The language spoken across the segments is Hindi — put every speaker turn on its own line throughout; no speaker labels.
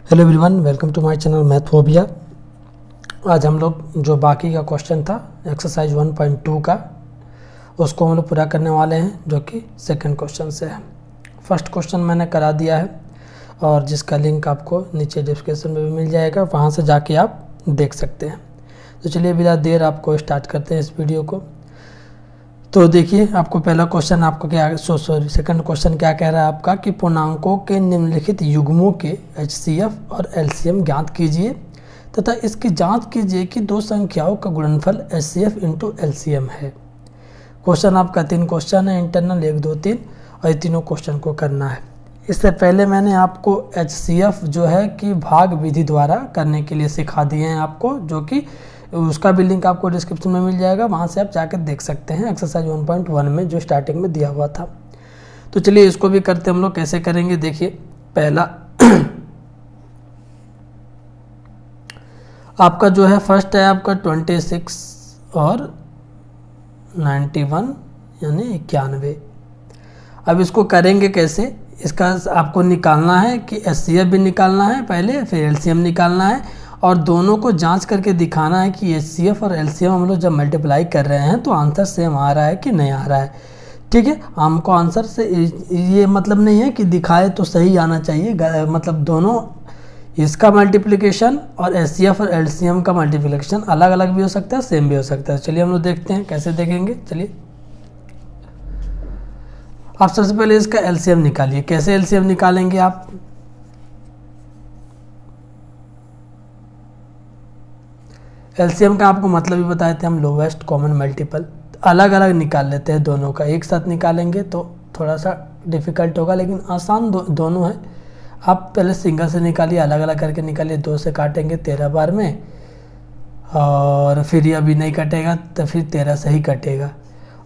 Hello everyone, welcome to my channel Mathphobia. आज हम लोग जो बाकी का क्वेश्चन था एक्सरसाइज 1.2 का, उसको हम लोग पूरा करने वाले हैं, जो कि सेकंड क्वेश्चन से है। फर्स्ट क्वेश्चन मैंने करा दिया है और जिसका लिंक आपको नीचे डिस्क्रिप्शन में भी मिल जाएगा, वहाँ से जाके आप देख सकते हैं। तो चलिए बिना देर आपको स्टार्ट करते हैं इस वीडियो को। तो देखिए, आपको पहला क्वेश्चन आपको क्या सेकंड क्वेश्चन क्या कह रहा है आपका कि पूर्णांकों के निम्नलिखित युग्मों के HCF और LCM ज्ञात कीजिए तथा इसकी जांच कीजिए कि दो संख्याओं का गुणनफल HCF इंटू LCM है। क्वेश्चन आपका 3 क्वेश्चन है, इंटरनल 1, 2, 3, और ये तीनों क्वेश्चन को करना है। इससे पहले मैंने आपको HCF जो है कि भाग विधि द्वारा करने के लिए सिखा दिए हैं आपको, जो कि उसका भी लिंक आपको डिस्क्रिप्शन में मिल जाएगा, वहाँ से आप जाकर देख सकते हैं एक्सरसाइज 1.1 में जो स्टार्टिंग में दिया हुआ था। तो चलिए इसको भी करते हम लोग। कैसे करेंगे देखिए, पहला आपका जो है फर्स्ट है आपका 26 और 91 यानी 91। अब इसको करेंगे कैसे, इसका आपको निकालना है कि HCF भी निकालना है पहले, फिर LCM निकालना है और दोनों को जांच करके दिखाना है कि HCF और LCM हम लोग जब मल्टीप्लाई कर रहे हैं तो आंसर सेम आ रहा है कि नहीं आ रहा है। ठीक है, हमको आंसर से ये मतलब नहीं है कि दिखाए तो सही आना चाहिए, मतलब दोनों इसका मल्टीप्लिकेशन और HCF और LCM का मल्टीप्लिकेशन अलग अलग भी हो सकता है, सेम भी हो सकता है। चलिए हम लोग देखते हैं कैसे देखेंगे। चलिए आप सबसे पहले इसका LCM निकालिए। कैसे LCM निकालेंगे आप, LCM का आपको मतलब भी बताए थे हम, लोवेस्ट कॉमन मल्टीपल। अलग अलग निकाल लेते हैं दोनों का, एक साथ निकालेंगे तो थोड़ा सा डिफ़िकल्ट होगा, लेकिन आसान दोनों है। आप पहले सिंगल से निकालिए, अलग अलग करके निकालिए। 2 से काटेंगे 13 बार में, और फिर ये अभी नहीं कटेगा तो फिर 13 से ही कटेगा।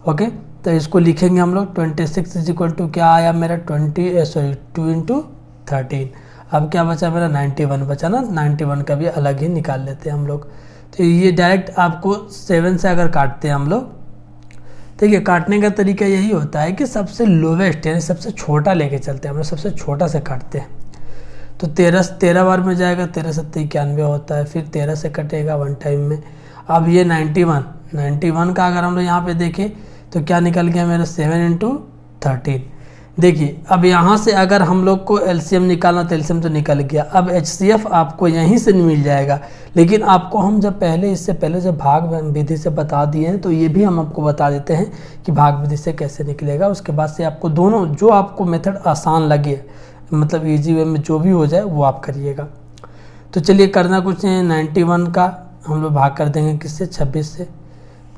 ओके, तो इसको लिखेंगे हम लोग 26 इज इक्वल टू क्या आया मेरा 2 इंटू 13। अब क्या बचा मेरा 91 बचा ना, 91 का भी अलग ही निकाल लेते हैं हम लोग। तो ये डायरेक्ट आपको 7 से अगर काटते हैं हम लोग, ठीक है, काटने का तरीका यही होता है कि सबसे लोवेस्ट यानी सबसे छोटा लेके चलते हैं हम लोग, सबसे छोटा से काटते हैं। तो 13 बार में जाएगा, 13 7 91 होता है, फिर 13 से कटेगा 1 टाइम में। अब ये 91 का अगर हम लोग यहाँ पे देखें तो क्या निकल गया मेरा 7 इंटू 13। देखिए, अब यहाँ से अगर हम लोग को LCM निकालना तो LCM तो निकल गया। अब HCF आपको यहीं से मिल जाएगा, लेकिन आपको हम जब इससे पहले जब भाग विधि से बता दिए हैं, तो ये भी हम आपको बता देते हैं कि भाग विधि से कैसे निकलेगा। उसके बाद से आपको दोनों जो आपको मेथड आसान लगे, मतलब ईजी वे में जो भी हो जाए वो आप करिएगा। तो चलिए करना कुछ नहीं, 91 का हम लोग भाग कर देंगे किससे, 26 से।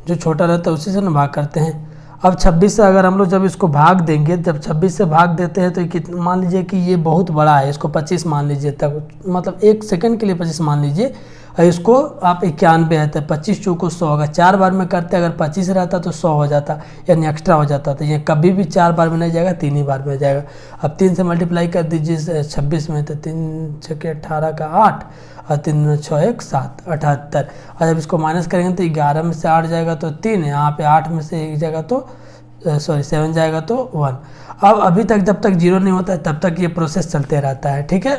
जो छोटा रहता है उसी से ना भाग करते हैं। अब 26 से अगर हम लोग जब इसको भाग देंगे, जब 26 से भाग देते हैं तो कितना, मान लीजिए कि ये बहुत बड़ा है, इसको 25 मान लीजिए तक, मतलब 1 सेकंड के लिए 25 मान लीजिए, और इसको आप 91 है तो 25 चौको 100 होगा। 4 बार में करते अगर 25 रहता तो 100 हो जाता, यानी एक्स्ट्रा हो जाता। तो ये कभी भी 4 बार में नहीं जाएगा, 3 ही बार में जाएगा। अब 3 से मल्टीप्लाई कर दीजिए 26 में, तो 3 6 18 का 8 और 3 6 1 7 78। और जब इसको माइनस करेंगे तो 11 में से 8 जाएगा तो 3, यहाँ पे 8 में से 1 जाएगा तो 7 जाएगा तो 1। अब अभी तक जब तक 0 नहीं होता है तब तक ये प्रोसेस चलते रहता है। ठीक है,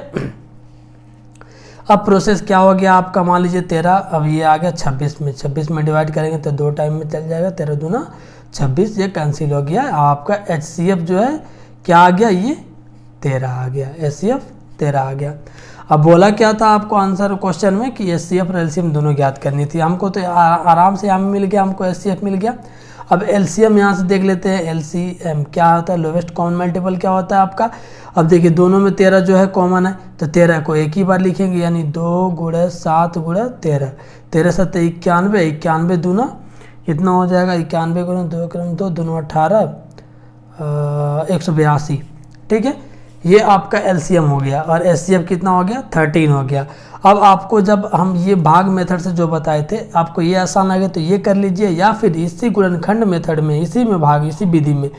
अब प्रोसेस क्या हो गया आपका, मान लीजिए 13, अब ये आ गया 26 में डिवाइड करेंगे तो 2 टाइम में चल जाएगा, 13 दूना 26, ये कैंसिल हो गया। आपका HCF जो है क्या आ गया, ये 13 आ गया, HCF 13 आ गया। अब बोला क्या था आपको आंसर क्वेश्चन में कि HCF और LCM दोनों ज्ञात करनी थी। हमको तो आराम से यहाँ मिल गया, हमको HCF मिल गया। अब LCM यहाँ से देख लेते हैं। LCM क्या होता है, लोवेस्ट कॉमन मल्टीपल क्या होता है आपका। अब देखिए दोनों में 13 जो है कॉमन है, तो 13 को एक ही बार लिखेंगे, यानी 2 × 7 × 13, 13 7 91, 91 दूना कितना हो जाएगा, 91 × 2 × 2 दूना 18, 182। ठीक है, ये आपका LCM हो गया और HCF कितना हो गया, 13 हो गया। अब आपको जब हम ये भाग मेथड से जो बताए थे, आपको ये आसान लगे तो ये कर लीजिए, या फिर इसी गुणनखंड मेथड में, इसी में भाग, इसी विधि में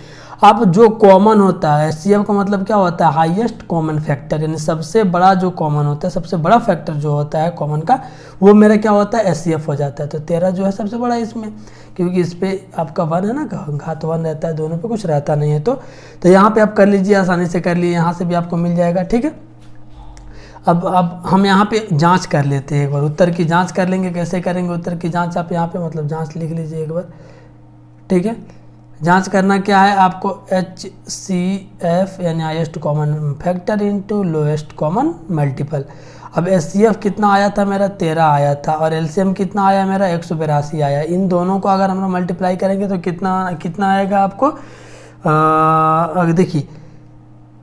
आप जो कॉमन होता है, HCF का मतलब क्या होता है, हाईएस्ट कॉमन फैक्टर, यानी सबसे बड़ा जो कॉमन होता है, सबसे बड़ा फैक्टर जो होता है कॉमन का, वो मेरा क्या होता है, HCF हो जाता है। तो 13 जो है सबसे बड़ा इसमें, क्योंकि इस पर आपका 1 है ना, घात 1 रहता है, दोनों पे कुछ रहता नहीं है। तो यहाँ पे आप कर लीजिए, आसानी से कर लिए, यहाँ से भी आपको मिल जाएगा। ठीक है, अब हम यहाँ पे जांच कर लेते हैं एक बार, उत्तर की जांच कर लेंगे। कैसे करेंगे उत्तर की जांच? आप यहाँ पे मतलब जांच लिख लीजिए एक बार, ठीक है। जांच करना क्या है आपको, HCF यानी highest common factor into lowest common multiple. अब HCF कितना आया था मेरा, 13 आया था, और LCM कितना आया मेरा, 182 आया। इन दोनों को अगर हम लोग मल्टीप्लाई करेंगे तो कितना आएगा आपको, अगर देखिए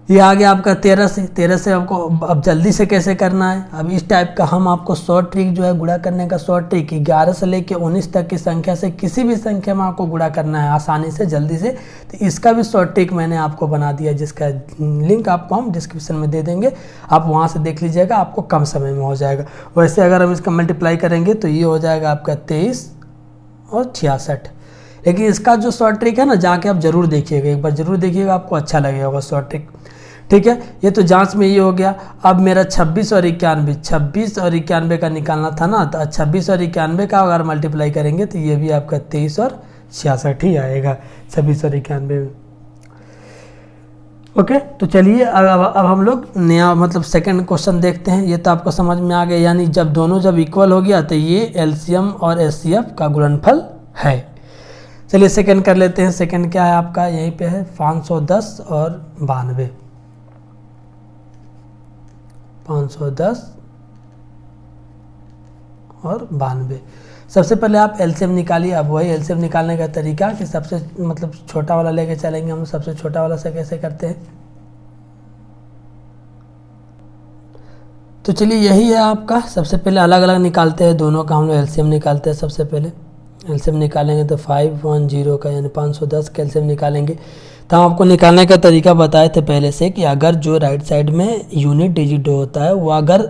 ये आ गया आपका 13 से आपको अब जल्दी से कैसे करना है। अब इस टाइप का हम आपको शॉर्ट ट्रिक जो है गुणा करने का शॉर्ट ट्रिक, 11 से लेके 19 तक की संख्या से किसी भी संख्या में आपको गुणा करना है आसानी से जल्दी से। तो इसका भी शॉर्ट ट्रिक मैंने आपको बना दिया, जिसका लिंक आपको हम डिस्क्रिप्शन में दे देंगे, आप वहाँ से देख लीजिएगा, आपको कम समय में हो जाएगा। वैसे अगर हम इसका मल्टीप्लाई करेंगे तो ये हो जाएगा आपका 23 और 66। लेकिन इसका जो शॉर्ट ट्रिक है ना, जाके आप जरूर देखिएगा, एक बार जरूर देखिएगा, आपको अच्छा लगेगा शॉर्ट ट्रिक, ठीक है। ये तो जांच में ये हो गया। अब मेरा 26 और 91 का निकालना था ना, तो 26 और 91 का अगर मल्टीप्लाई करेंगे तो ये भी आपका 23 और 66 ही आएगा, 26 और 91। ओके, तो चलिए अब हम लोग नया मतलब सेकंड क्वेश्चन देखते हैं। ये तो आपको समझ में आ गया, यानी जब इक्वल हो गया तो ये LCM और HCF का गुणनफल है। चलिए सेकंड कर लेते हैं। सेकंड क्या है आपका, यहीं पे है 510 और 92, 510 और 92। सबसे पहले आप LCM निकालिए। अब वही LCM निकालने का तरीका कि सबसे मतलब छोटा वाला लेके चलेंगे हम, सबसे छोटा वाला से कैसे करते हैं। तो चलिए यही है आपका, सबसे पहले अलग अलग निकालते हैं दोनों का, हम लोग LCM निकालते हैं। सबसे पहले LCM निकालेंगे तो 510 का यानी 510 का LCM निकालेंगे। तो हम आपको निकालने का तरीका बताए थे पहले से कि अगर जो राइट साइड में यूनिट डिजिट होता है वो अगर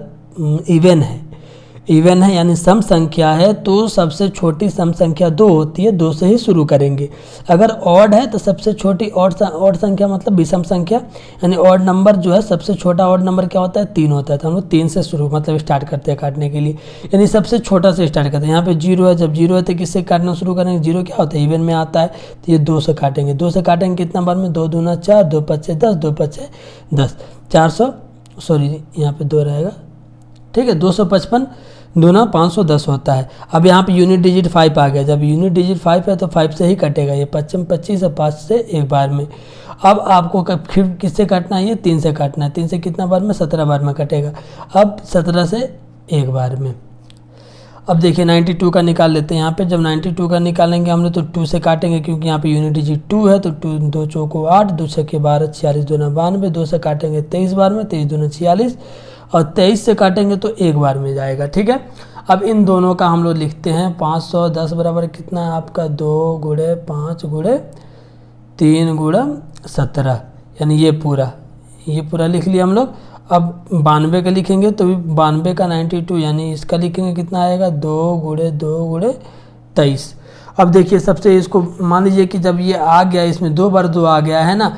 इवन है यानी सम संख्या है, तो सबसे छोटी सम संख्या 2 होती है, 2 से ही शुरू करेंगे। अगर ऑड है तो सबसे छोटी ऑड संख्या मतलब विषम संख्या, यानी ऑड नंबर जो है सबसे छोटा ऑड नंबर क्या होता है, 3 होता है। तो हम लोग 3 से शुरू मतलब स्टार्ट करते हैं काटने के लिए, यानी सबसे छोटा से स्टार्ट करते हैं। यहाँ पे 0 है, जब 0 है तो किससे काटना शुरू करेंगे, 0 क्या होता है, इवन में आता है, तो ये 2 से काटेंगे। 2 से काटेंगे कितना बार में, 2 दूना 4, 2 पच्चे 10, 2 पच्चे 10, 400 सॉरी यहाँ पे 2 रहेगा, ठीक है। 255 दूना 510 होता है। अब यहाँ पे यूनिट डिजिट 5 आ गया, जब यूनिट डिजिट 5 है तो 5 से ही कटेगा, ये 25 25 और 5 से एक बार में। अब आपको फिर किससे काटना है, ये 3 से काटना है। 3 से कितना बार में, 17 बार में कटेगा। अब 17 से एक बार में। अब देखिए 92 का निकाल लेते हैं। यहाँ पे जब 92 का निकालेंगे हम लोग तो 2 से काटेंगे, क्योंकि यहाँ पे यूनिट डिजिट 2 है, तो 2 चौको 8, 2 छक्के 12, 46 दूना 92, 2 से काटेंगे 23 बार में, 23 दूना 46, और 23 से काटेंगे तो एक बार में जाएगा, ठीक है। अब इन दोनों का हम लोग लिखते हैं 510 बराबर कितना है आपका, 2 गुणे 5 गुणे 3 गुणे 17, यानी ये पूरा लिख लिया हम लोग। अब 92 का लिखेंगे तो 92 का 92, यानी इसका लिखेंगे कितना आएगा, 2 गुणे 23। अब देखिए सबसे इसको मान लीजिए कि जब ये आ गया, इसमें 2 बार 2 आ गया है ना,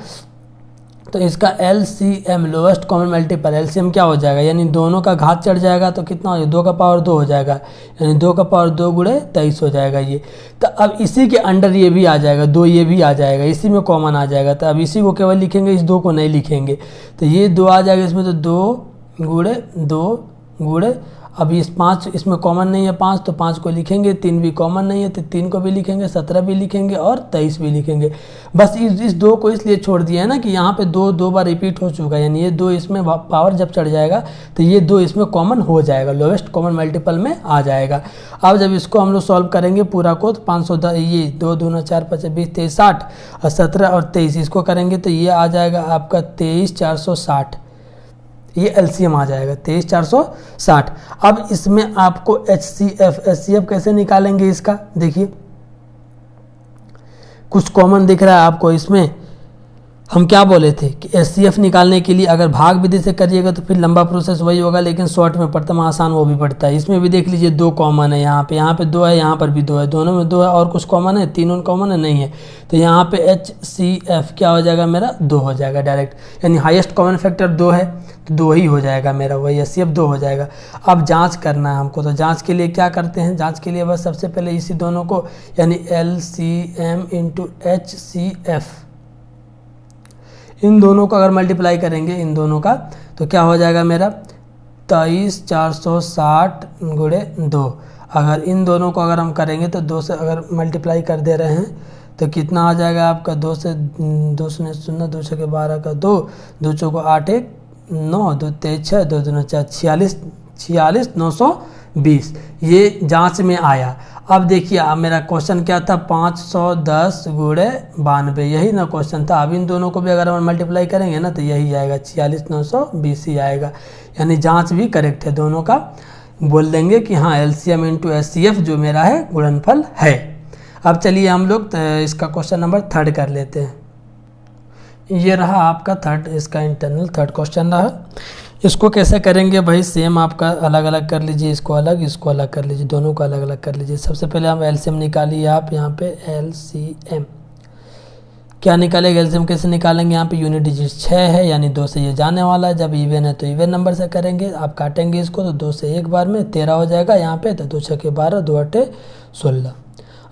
तो इसका LCM lowest common multiple LCM क्या हो जाएगा, यानी दोनों का घात चढ़ जाएगा तो कितना हो जाएगा, 2 का पावर 2 हो जाएगा, यानी 2 का पावर 2 गुणे 23 हो जाएगा ये। तो अब इसी के अंडर ये भी आ जाएगा, 2 ये भी आ जाएगा, इसी में कॉमन आ जाएगा। तो अब इसी को केवल लिखेंगे, इस 2 को नहीं लिखेंगे, तो ये 2 आ जाएगा इसमें, तो 2 गुणे अब इस 5 इसमें कॉमन नहीं है 5, तो 5 को लिखेंगे, 3 भी कॉमन नहीं है तो 3 को भी लिखेंगे, 17 भी लिखेंगे और 23 भी लिखेंगे। बस इस 2 को इसलिए छोड़ दिया है ना कि यहाँ पे 2 बार रिपीट हो चुका है, यानी ये 2 इसमें पावर जब चढ़ जाएगा तो ये 2 इसमें कॉमन हो जाएगा, लोएस्ट कॉमन मल्टीपल में आ जाएगा। अब जब इसको हम लोग सॉल्व करेंगे पूरा को, तो 510 ये 2 दूना 4 5 20 23 60 और 17 और 23 इसको करेंगे तो ये आ जाएगा आपका 23460, ये LCM आ जाएगा 23460। अब इसमें आपको HCF कैसे निकालेंगे इसका, देखिए कुछ कॉमन दिख रहा है आपको इसमें। हम क्या बोले थे कि HCF निकालने के लिए अगर भाग विधि से करिएगा तो फिर लंबा प्रोसेस वही होगा, लेकिन शॉर्ट में पड़ता है, आसान वो भी पड़ता है। इसमें भी देख लीजिए 2 कॉमन है, यहाँ पे 2 है, यहाँ पर भी 2 है, दोनों में 2 है, और कुछ कॉमन है, तीनों कॉमन है नहीं है, तो यहाँ पे HCF क्या हो जाएगा मेरा, 2 हो जाएगा डायरेक्ट, यानी हाईएस्ट कॉमन फैक्टर 2 है तो 2 ही हो जाएगा मेरा, वही HCF 2 हो जाएगा। अब जांच करना है हमको, तो जांच के लिए क्या करते हैं, जांच के लिए बस सबसे पहले इसी दोनों को यानी LCM इंटू HCF, इन दोनों को अगर मल्टीप्लाई करेंगे इन दोनों का तो क्या हो जाएगा मेरा 23,460 गुणे 2। अगर इन दोनों को अगर हम करेंगे तो 2 से अगर मल्टीप्लाई कर दे रहे हैं तो कितना आ जाएगा आपका 2 से 2 शून्य 0, 2 छः 12 का 2, 2 चौको 8 1 9, 2 तेईस 6, 2 दूना 4 46 920 ये जांच में आया। अब देखिए अब मेरा क्वेश्चन क्या था 510 गुणे 92, यही ना क्वेश्चन था। अब इन दोनों को भी अगर हम मल्टीप्लाई करेंगे ना तो यही आएगा 46 920 ही आएगा, यानी जांच भी करेक्ट है दोनों का। बोल देंगे कि हाँ एलसीएम इंटू एचसीएफ जो मेरा है गुणनफल है। अब चलिए हम लोग इसका क्वेश्चन नंबर 3 कर लेते हैं। ये रहा आपका 3 इसका इंटरनल 3 क्वेश्चन रहा। इसको कैसे करेंगे भाई, सेम आपका अलग अलग कर लीजिए, इसको अलग कर लीजिए, दोनों को अलग अलग कर लीजिए। सबसे पहले हम एलसीएम निकालिए आप यहाँ पे एलसीएम क्या निकालेगा, एलसीएम कैसे निकालेंगे, यहाँ पे यूनिट डिजिट 6 है यानी 2 से ये जाने वाला है। जब इवन है तो इवन नंबर से करेंगे, आप काटेंगे इसको तो 2 से एक बार में 13 हो जाएगा यहाँ पे, तो 2 6 के 12, 2 8 16।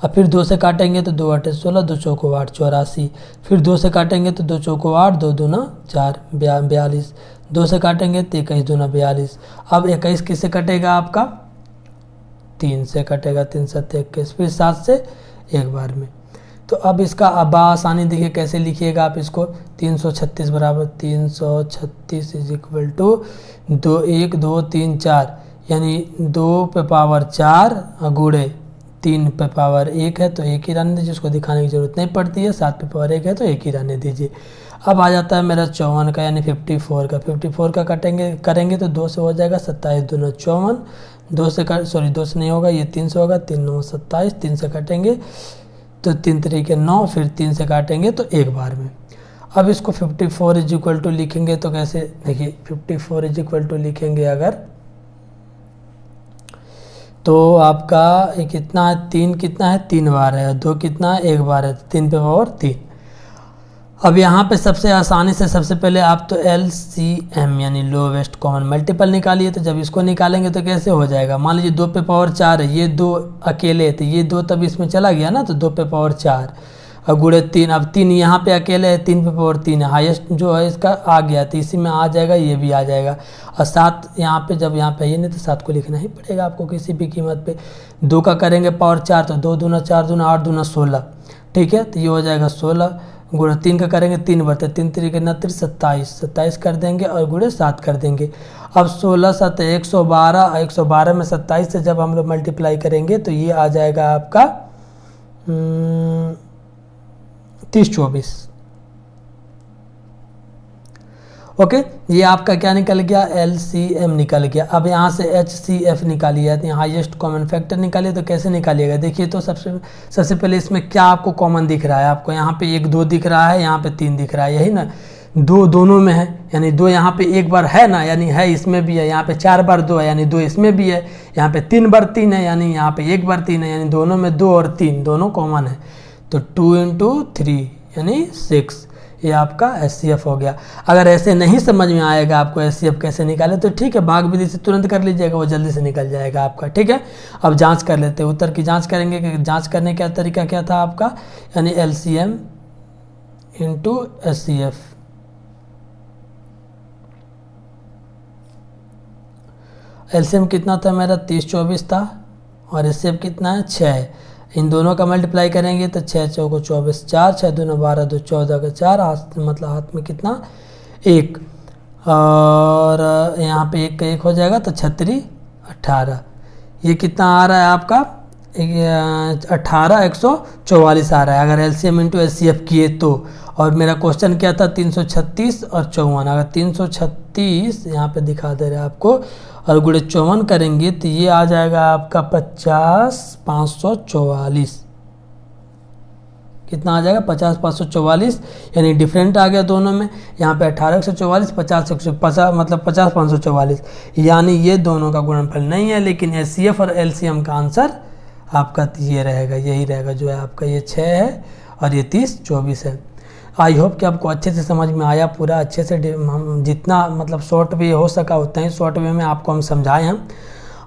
अब फिर 2 से काटेंगे तो 2 8 16, 2 चौको 8 84, फिर 2 से काटेंगे तो 2 चौको 8, 2 दूना 4 42, 2 से काटेंगे तो 21 दूना 42। अब 21 किससे कटेगा आपका 3 से कटेगा, 3 7 21, फिर 7 से एक बार में। तो अब इसका अब आसानी देखिए कैसे लिखिएगा आप इसको, 336 बराबर 336 इज इक्वल टू 2 1 2 3 4 यानी 2 पे पावर 4 गुणे 3 पे पावर 1 है तो 1 ही रहने दीजिए, उसको दिखाने की जरूरत नहीं पड़ती है। 7 पे पावर 1 है तो 1 ही रहने दीजिए। अब आ जाता है मेरा 54 का यानी 54 का, 54 का करेंगे तो 2 से हो जाएगा 27 दूना 54, 2 से नहीं होगा, ये 3 से होगा, 3 9 27, 3 से कटेंगे तो 3 3 के 9, फिर 3 से काटेंगे तो एक बार में। अब इसको 54 इज इक्वल टू लिखेंगे तो कैसे, देखिए 54 इज इक्वल टू लिखेंगे अगर तो आपका ये कितना है, 3 कितना है 3 बार है, 2 कितना है 1 बार है, 3 पे पावर 3। अब यहाँ पे सबसे आसानी से सबसे पहले आप तो LCM यानी लोवेस्ट कॉमन मल्टीपल निकालिए। तो जब इसको निकालेंगे तो कैसे हो जाएगा, मान लीजिए 2 पे पावर 4 है, ये 2 अकेले तो ये 2 तब इसमें चला गया ना, तो 2 पे पावर 4 और गुणे 3, अब 3 यहाँ पे अकेले है, 3 पे पावर 3 है, हाईएस्ट जो है इसका आ गया तो इसी में आ जाएगा, ये भी आ जाएगा। और 7 यहाँ पे जब यहाँ पे है नहीं तो 7 को लिखना ही पड़ेगा आपको किसी भी कीमत पे। 2 का करेंगे पावर 4 तो 2 दूना 4 दूना 8 दूना 16, ठीक है, तो ये हो जाएगा 16 गुणे 3 का करेंगे 3 बढ़ते 3 3 के 29 27 कर देंगे और गुणे 7 कर देंगे। अब 16 7 112, 112 में 27 से जब हम लोग मल्टीप्लाई करेंगे तो ये आ जाएगा आपका 3024। ओके, ये आपका क्या निकल गया, LCM निकल गया। अब यहाँ से HCF निकालिए, तो हाईएस्ट कॉमन फैक्टर निकालिए। तो कैसे निकालिएगा, देखिए तो सबसे पहले इसमें क्या आपको कॉमन दिख रहा है, आपको यहाँ पे 1 2 दिख रहा है, यहाँ पे 3 दिख रहा है, यही ना, 2 दोनों में है यानी 2 यहाँ पे 1 बार है ना, यानी है इसमें भी है, यहाँ पे 4 बार 2 है यानी 2 इसमें भी है, यहाँ पे 3 बार 3 है यानी यहाँ पे 1 बार 3 है, यानी दोनों में 2 और 3 दोनों कॉमन है। तो 2 × 3 यानी 6, ये आपका HCF हो गया। अगर ऐसे नहीं समझ में आएगा आपको HCF कैसे निकाले तो ठीक है, भाग विधि से तुरंत कर लीजिएगा, वो जल्दी से निकल जाएगा आपका, ठीक है। अब जांच कर लेते हैं, उत्तर की जांच करेंगे कि जांच करने का तरीका क्या था आपका, यानी LCM इंटू HCF। LCM कितना था मेरा 30 24 था और HCF कितना है 6। इन दोनों का मल्टीप्लाई करेंगे तो 6 चौको 24 4, 6 दूना 12 2 14 का 4, मतलब हाथ में कितना 1 और यहाँ पे 1 का 1 हो जाएगा तो 36 18। ये कितना आ रहा है आपका 18 144 आ रहा है अगर LCM इंटू HCF किए तो। और मेरा क्वेश्चन क्या था 336 और 54, अगर 336 यहाँ पे दिखा दे रहे हैं आपको और गुणे 54 करेंगे तो ये आ जाएगा आपका 50 544। कितना आ जाएगा 50 544, यानी डिफरेंट आ गया दोनों में। यहाँ पे 18 144 50 150 मतलब 50 544, यानी ये दोनों का गुणनफल नहीं है। लेकिन HCF और LCM का आंसर आपका ये रहेगा, यही रहेगा जो है आपका ये 6 है और ये 30 24 है। आई होप कि आपको अच्छे से समझ में आया, पूरा अच्छे से हम जितना मतलब शॉर्ट वे हो सका उतना ही शॉर्ट वे में आपको हम समझाए हैं।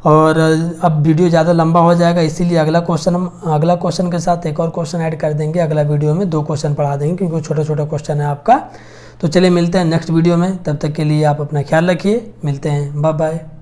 और अब वीडियो ज़्यादा लंबा हो जाएगा, इसीलिए अगला क्वेश्चन के साथ एक और क्वेश्चन ऐड कर देंगे। अगला वीडियो में 2 क्वेश्चन पढ़ा देंगे क्योंकि छोटा छोटा क्वेश्चन है आपका। तो चलिए मिलते हैं नेक्स्ट वीडियो में, तब तक के लिए आप अपना ख्याल रखिए, मिलते हैं, बाय बाय।